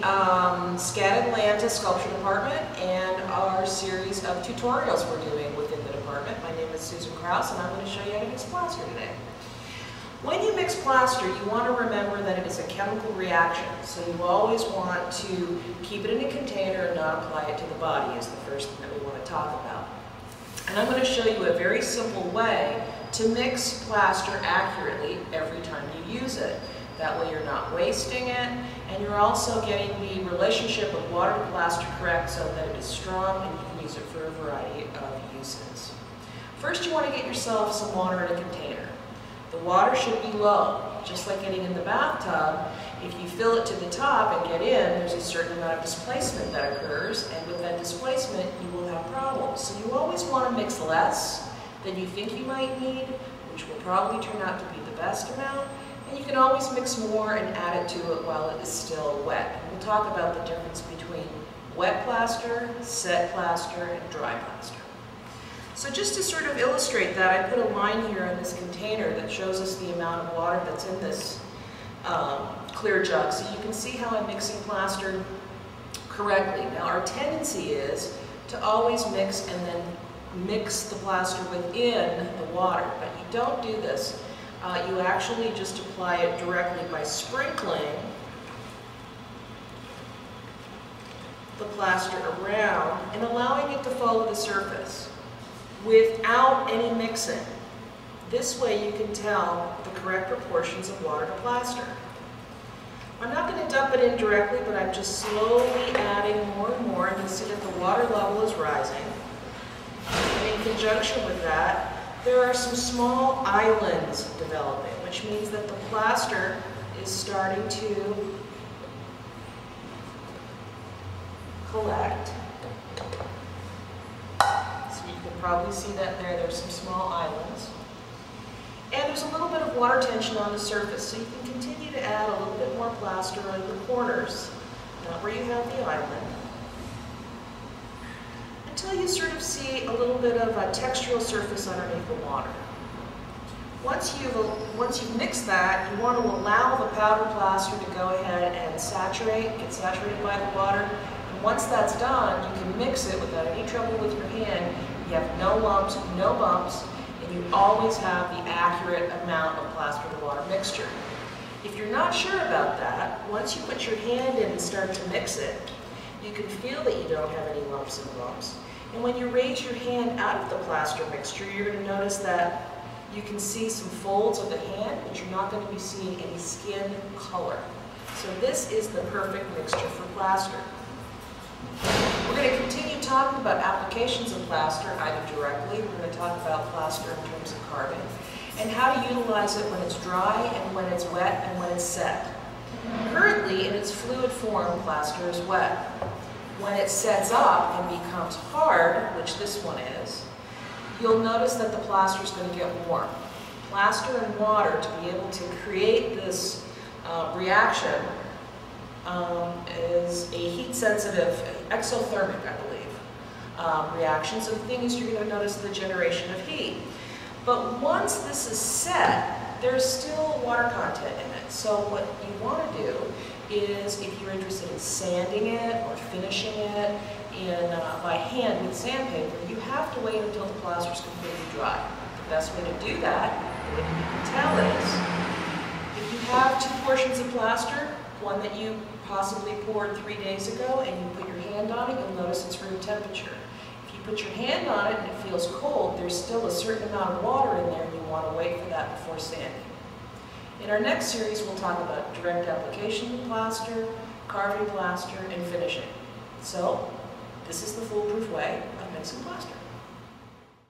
Scan and Lanta Sculpture Department and our series of tutorials we're doing within the department. My name is Susan Krause and I'm going to show you how to mix plaster today. When you mix plaster, you want to remember that it is a chemical reaction, so you always want to keep it in a container and not apply it to the body is the first thing that we want to talk about. And I'm going to show you a very simple way to mix plaster accurately every time you use it. That way you're not wasting it, and you're also getting the relationship of water to plaster correct so that it is strong and you can use it for a variety of uses. First, you want to get yourself some water in a container. The water should be low, just like getting in the bathtub. If you fill it to the top and get in, there's a certain amount of displacement that occurs, and with that displacement, you will have problems. So you always want to mix less than you think you might need, which will probably turn out to be the best amount. And you can always mix more and add it to it while it is still wet. And we'll talk about the difference between wet plaster, set plaster, and dry plaster. So just to sort of illustrate that, I put a line here in this container that shows us the amount of water that's in this clear jug. So you can see how I'm mixing plaster correctly. Now our tendency is to always mix and then mix the plaster within the water, but you don't do this. You actually just apply it directly by sprinkling the plaster around and allowing it to follow the surface without any mixing. This way you can tell the correct proportions of water to plaster. I'm not going to dump it in directly, but I'm just slowly adding more and more, and you see that the water level is rising. And in conjunction with that, there are some small islands developing, which means that the plaster is starting to collect. So you can probably see that there's some small islands. And there's a little bit of water tension on the surface, so you can continue to add a little bit more plaster on the corners, not where you have the island, until you sort of see a little bit of a textural surface underneath the water. Once you've mixed that, you want to allow the powder plaster to go ahead and get saturated by the water. And once that's done, you can mix it without any trouble with your hand. You have no lumps, no bumps, and you always have the accurate amount of plaster to water mixture. If you're not sure about that, once you put your hand in and start to mix it, you can feel that you don't have any lumps and bumps. And when you raise your hand out of the plaster mixture, you're going to notice that you can see some folds of the hand, but you're not going to be seeing any skin color. So this is the perfect mixture for plaster. We're going to continue talking about applications of plaster, either directly, we're going to talk about plaster in terms of carving, and how to utilize it when it's dry and when it's wet and when it's set. Currently, in its fluid form, plaster is wet. When it sets up and becomes hard, which this one is, you'll notice that the plaster is going to get warm. Plaster and water, to be able to create this reaction, is a heat-sensitive, exothermic, I believe, reaction. So the thing is, you're going to notice the generation of heat. But once this is set, there's still water content in it. So what you want to do is, if you're interested in sanding it or finishing it by hand with sandpaper, you have to wait until the plaster is completely dry. The best way to do that, the way you can tell is, if you have two portions of plaster, one that you possibly poured 3 days ago and you put your hand on it, you'll notice it's room temperature. If you put your hand on it and it feels cold, there's still a certain amount of water in there and you want to wait for that before sanding. In our next series, we'll talk about direct application of plaster, carving plaster, and finishing. So, this is the foolproof way of mixing plaster.